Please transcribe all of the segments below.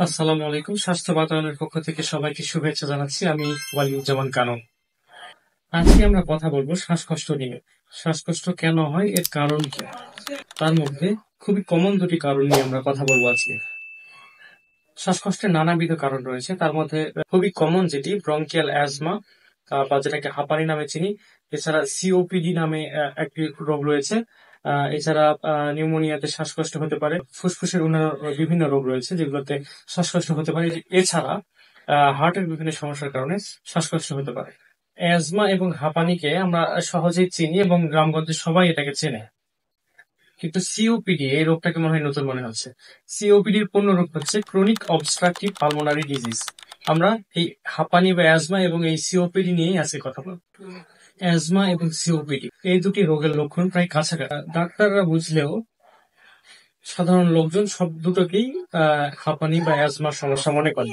আসসালামু আলাইকুম। স্বাস্থ্য বাতায়নের পক্ষ থেকে সবাইকে শুভেচ্ছা জানাচ্ছি। আমি ওয়ালিউজ্জামান কানন। আজকে আমরা কথা বলবো শ্বাসকষ্ট নিয়ে। শ্বাসকষ্ট কেন হয়, এর কারণ কি? তার মধ্যে খুবই কমন দুটি কারণ নিয়ে আমরা কথা বলবো আজকে। শ্বাসকষ্টের নানাবিধ কারণ রয়েছে, তার মধ্যে খুবই কমন যেটি ব্রঙ্কিয়াল অ্যাজমা বা যেটাকে হাঁপানি নামে চিনি। এছাড়া সিওপিডি নামে একটি রোগ রয়েছে। এছাড়া নিউমোনিয়াতে শ্বাসকষ্ট হতে পারে। ফুসফুসের অন্যান্য বিভিন্ন রোগ রয়েছে যেগুলোতে শ্বাসকষ্ট হতে পারে। এছাড়া হার্টের বিভিন্ন সমস্যার কারণে শ্বাসকষ্ট হতে পারে। অ্যাজমা এবং হাঁপানিকে আমরা সহজেই চিনি এবং গ্রামগঞ্জে সবাই এটাকে চেনে। কিন্তু সিওপিডি এই রোগটাকে মনে হয় নতুন মনে হচ্ছে। সিওপিডির পূর্ণ রূপ হচ্ছে ক্রনিক অবস্ট্রাকটিভ পালমোনারি ডিজিজ। আমরা এই হাঁপানি বা অ্যাজমা এবং এই সিওপিডি নিয়েই আজকে কথা বলবো। অ্যাজমা এবং সিওপিডি এই দুটি রোগের লক্ষণ প্রায় কাছাকাছি। ডাক্তাররা বুঝলেও সাধারণ লোকজন সব দুটোকেই হাঁপানি বা অ্যাজমার সমস্যা মনে করে।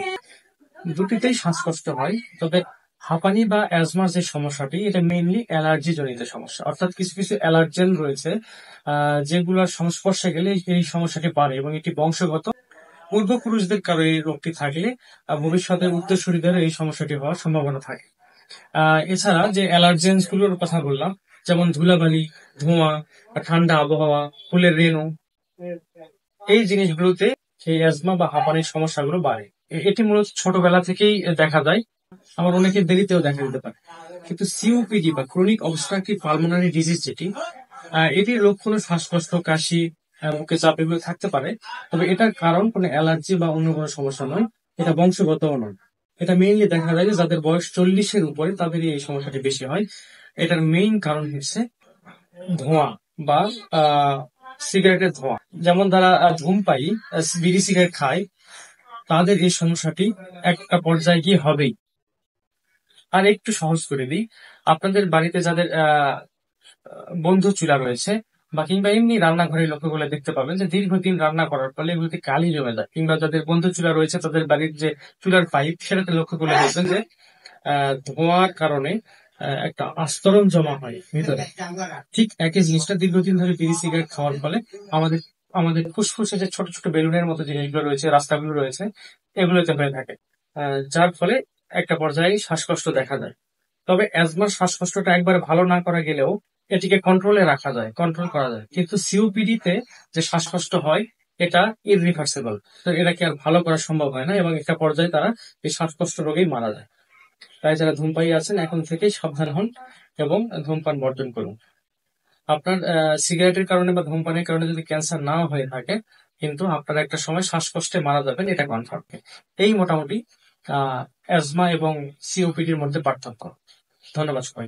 দুটিতেই শ্বাসকষ্ট হয়, তবে হাঁপানি বা অ্যাজমার যে সমস্যাটি এটা মেইনলি অ্যালার্জি জনিত সমস্যা, অর্থাৎ কিছু কিছু অ্যালার্জেন রয়েছে যেগুলোর সংস্পর্শে গেলে এই সমস্যাটি বাড়ে এবং এটি বংশগত। পূর্বপুরুষদের কারো এই রোগটি থাকলে ভবিষ্যতে উত্তরসূরিদেরও এই সমস্যাটি হওয়ার সম্ভাবনা থাকে। এছাড়া যে অ্যালার্জেন্স গুলোর কথা বললাম, যেমন ধুলাবালি, ধোঁয়া, ঠান্ডা আবহাওয়া, ফুলের রেণু, এই জিনিসগুলোতে সেই অ্যাজমা বা হাঁপানির সমস্যাগুলো বাড়ে। এটি মূলত ছোটবেলা থেকেই দেখা যায়, আবার অনেকের দেরিতেও দেখা দিতে পারে। কিন্তু সিওপিডি বা ক্রনিক অবস্ট্রাকটিভ পালমোনারি ডিজিজ যেটি, এটির লক্ষণ শ্বাসকষ্ট, কাশি, বুকে চাপ এগুলো থাকতে পারে। তবে এটার কারণ কোনো অ্যালার্জি বা অন্য কোনো সমস্যা নয়, এটা বংশগতও নয়। এটা মেইনলি দেখা যায় যে যাদের বয়স 40-এর উপরে তাদেরই এই সমস্যাটি বেশি হয়। এটার মেইন কারণ হচ্ছে ধোঁয়া বা সিগারেটের ধোঁয়া। যেমন যারা ধূমপায়ী, বিড়ি সিগারেট খায়, তাদের এই সমস্যাটি একটা পর্যায়ে গিয়ে হবেই। আর একটু সহজ করে দিই, আপনাদের বাড়িতে যাদের বন্ধু চুলা রয়েছে বা কিংবা এমনি রান্নাঘরে লক্ষ্য করলে দেখতে পাবেন যে দীর্ঘদিন রান্না করার ফলে এগুলোতে কালি জমে যায়। কিংবা যাদের বন্ধু চুলা রয়েছে তাদের বাড়ির যে চুলার পাইপ সেটাতে লক্ষ্য করলে দেখবেন যে ধোঁয়ার কারণে একটা আস্তরণ জমা হয় ভিতরে। ঠিক একই জিনিসটা দীর্ঘদিন ধরে বিড়ি সিগারেট খাওয়ার ফলে আমাদের আমাদের ফুসফুসে যে ছোট ছোট বেলুনের মতো জিনিসগুলো রয়েছে, রাস্তাগুলো রয়েছে, এগুলোতে হয়ে থাকে, যার ফলে একটা পর্যায়ে শ্বাসকষ্ট দেখা যায়। তবে অ্যাজমার শ্বাসকষ্টটা একবারে ভালো না করা গেলেও এটিকে কন্ট্রোলে রাখা যায়, কন্ট্রোল করা যায়। কিন্তু সিওপিডি তে যে শ্বাসকষ্ট হয় এটা ইররিভার্সিবল, তো এটাকে আর ভালো করা সম্ভব হয় না এবং একটা পর্যায়ে তারা এই শ্বাসকষ্ট রোগেই মারা যায়। তাই যারা ধূমপায়ী আছেন এখন থেকেই সাবধান হন এবং ধূমপান বর্জন করুন। আপনার সিগারেটের কারণে বা ধূমপানের কারণে যদি ক্যান্সার না হয়ে থাকে, কিন্তু আপনারা একটা সময় শ্বাসকষ্টে মারা যাবেন, এটা কনফার্ম। এই মোটামুটি অ্যাজমা এবং সিওপিডির মধ্যে পার্থক্য। ধন্যবাদ সবাই।